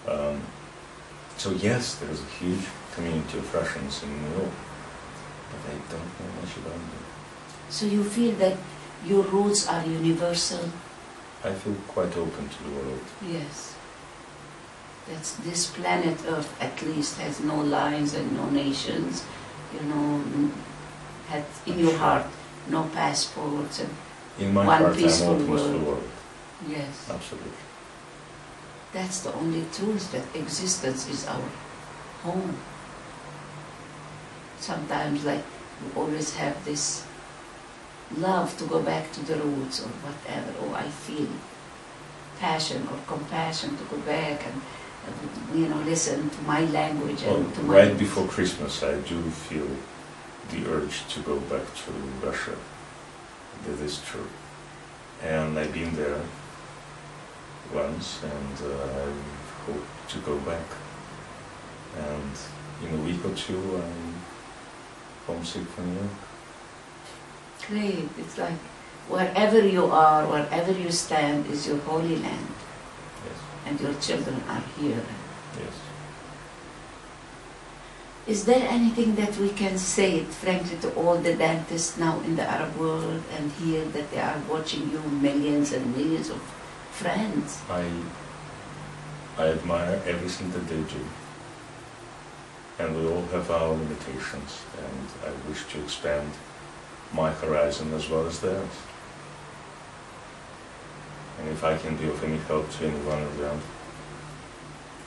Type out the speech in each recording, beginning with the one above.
Um, so yes, there is a huge community of Russians in New York, but I don't know much about them. So you feel that your roots are universal? I feel quite open to the world. Yes. That's this planet Earth at least has no lines and no nations, had in your heart no passports and In my one heart, I'm peaceful open to the world. world. Yes. Absolutely. That's the only truth, that existence is our home. Sometimes, like, you always have this love to go back to the roots or whatever. Oh, I feel passion or compassion to go back and listen to my language and to my... Right before Christmas, I do feel the urge to go back to Russia. That is true. And I've been there once, and I hope to go back. And in a week or two, I'm homesick for New York. Great. It's like wherever you are, wherever you stand is your holy land. Yes. And your children are here. Yes. Is there anything that we can say, frankly, to all the dentists now in the Arab world and here, that they are watching you, millions and millions of friends? I admire everything that they do. And we all have our limitations, and I wish to expand my horizon as well as theirs. And if I can be of any help to any one of them,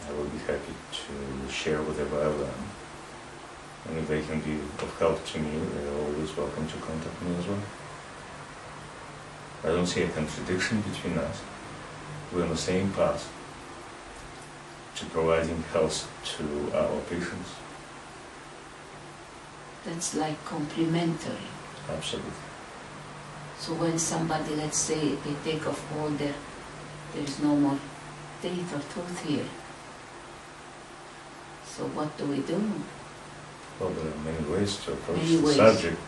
I will be happy to share whatever I learn. And if they can be of help to me, they're always welcome to contact me as well. I don't see a contradiction between us. We're on the same path to providing health to our patients. That's like complementary. Absolutely. So when somebody, let's say, they take off all there is no more teeth or tooth here. So what do we do? Well, there are many ways to approach Many the ways. subject.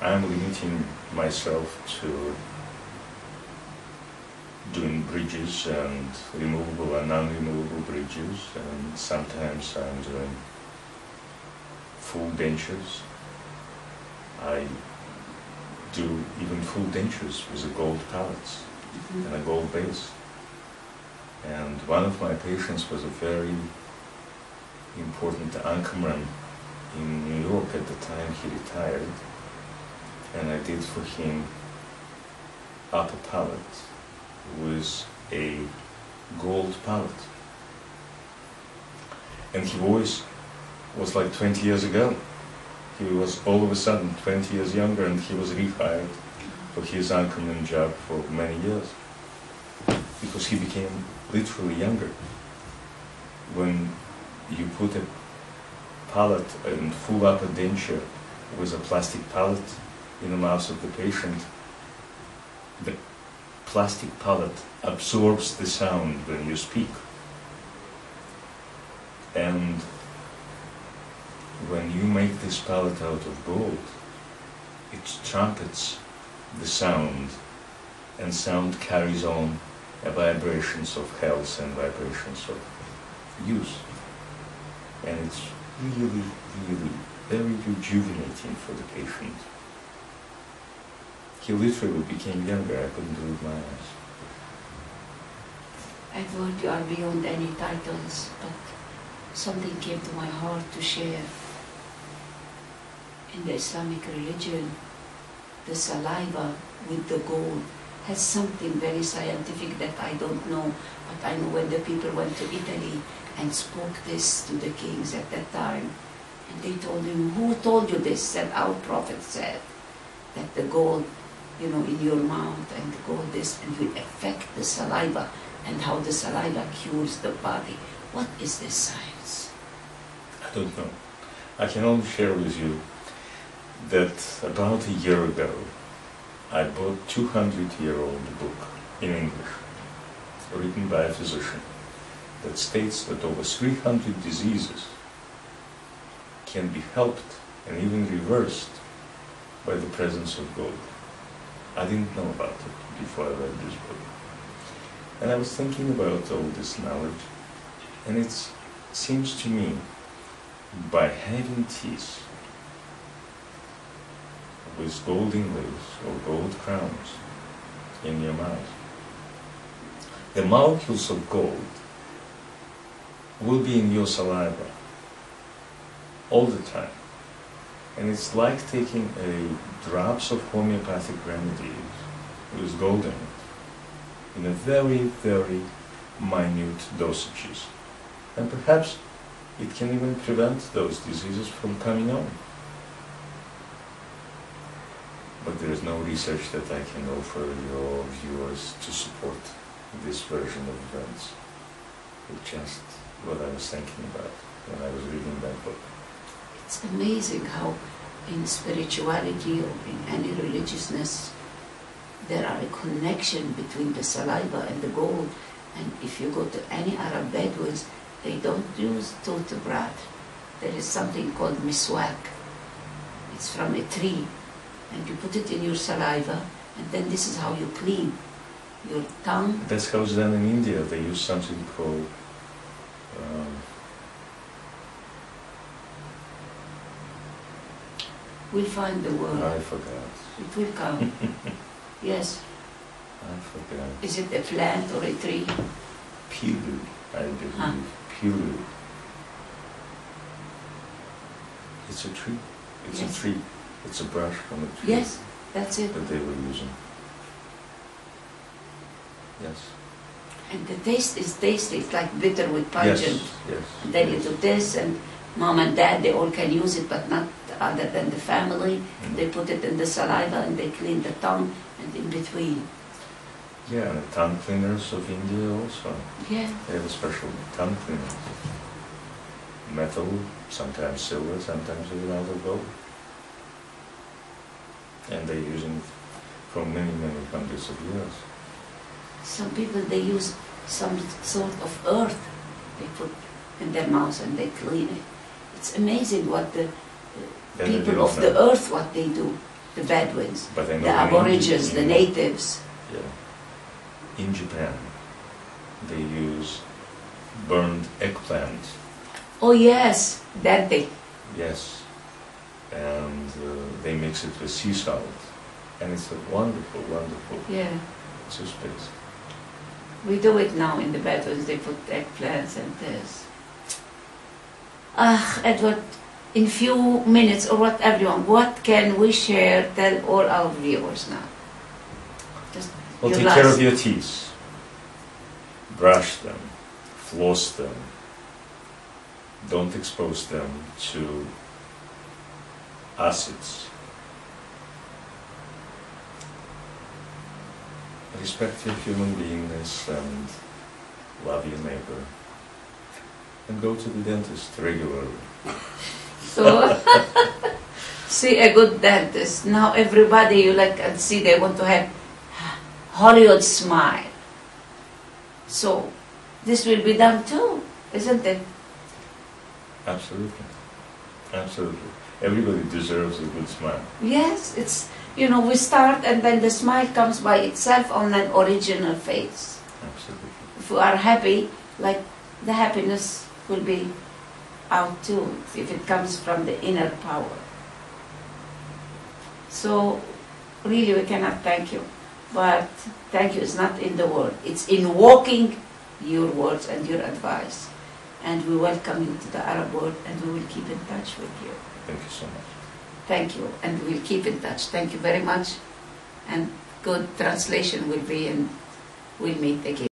I'm limiting myself to doing bridges and removable and non-removable bridges, and sometimes I'm doing full dentures. I do even full dentures with a gold palates and a gold base. And one of my patients was a very important anchorman in New York at the time he retired, and I did for him upper palate with a gold palate. And his voice was like 20 years ago. He was all of a sudden 20 years younger, and he was rehired for his anchorman job for many years because he became literally younger. When you put a palate and full upper denture with a plastic palate in the mouth of the patient, the plastic palate absorbs the sound when you speak. And when you make this palate out of gold, it trumpets the sound, and sound carries on vibrations of health and vibrations of use. And it's really, really very rejuvenating for the patient. He literally became younger. I couldn't believe my eyes. Edward, you are beyond any titles, but something came to my heart to share. In the Islamic religion, the saliva with the gold has something very scientific that I don't know, but I know when the people went to Italy and spoke this to the kings at that time, and they told him, who told you this? Said, our prophet said that the gold, in your mouth, and the gold this, and will affect the saliva, and how the saliva cures the body. What is this science? I don't know. I can only share with you that about a year ago, I bought a 200-year-old book in English, written by a physician, that states that over 300 diseases can be helped and even reversed by the presence of gold. I didn't know about it before I read this book. And I was thinking about all this knowledge, And it seems to me, by having teeth with gold inlays or gold crowns in your mouth, the molecules of gold will be in your saliva all the time. And it's like taking drops of homeopathic remedies with gold in it, in a very, very minute dosages. And perhaps it can even prevent those diseases from coming on. But there is no research that I can offer your viewers to support this version of events. It's just what I was thinking about when I was reading that book. It's amazing how in spirituality or in any religiousness there are a connection between the saliva and the gold. And if you go to any Arab Bedouins, they don't use toothbrush. There is something called miswak. It's from a tree, and you put it in your saliva, and then this is how you clean your tongue. That's how it's done in India. They use something called We'll find the word. I forgot. It will come. Yes. I forgot. Is it a plant or a tree? Pilu, I believe. Huh. Pilu. It's a tree. It's Yes. a tree. It's a brush from a tree. Yes, that's it. That they were using. Yes. And the taste is tasty. It's like bitter with Yes. pungent. Yes. And then you yes. do this, and mom and dad, they all can use it, but not other than the family. Mm. They put it in the saliva and they clean the tongue and in between. Yeah, and the tongue cleaners of India also. Yeah. They have a special tongue cleaner. Metal, sometimes silver, sometimes out of gold. And they're using it for many, many hundreds of years. Some people, they use some sort of earth they put in their mouth and they clean it. It's amazing what the Then they people don't of the know. earth, what they do, the Bedouins, But I know the in Aborigines, India- the natives. Yeah. In Japan, they use burned eggplant. Oh yes, that they. Yes. And they mix it with sea salt. And it's a wonderful, wonderful Yeah. toothpaste. We do it now in the Bedouins, they put eggplants and this. Edward, in few minutes or what everyone, what can we share, tell all our viewers now? Just Well, your take care last- of your teeth. Brush them, floss them. Don't expose them to acids. Respect your human beingness and love your neighbor. And go to the dentist regularly. So, see a good dentist. Now everybody you like and see they want to have Hollywood smile. So, this will be done too, isn't it? Absolutely. Absolutely. Everybody deserves a good smile. Yes, it's, you know, we start and then the smile comes by itself on an original face. Absolutely. If we are happy, like the happiness will be out too, if it comes from the inner power. So, really we cannot thank you. But thank you is not in the word, it's in walking your words and your advice. And we welcome you to the Arab world and we will keep in touch with you. Thank you so much. Thank you, and we'll keep in touch. Thank you very much. And good translation will be, and we'll meet again.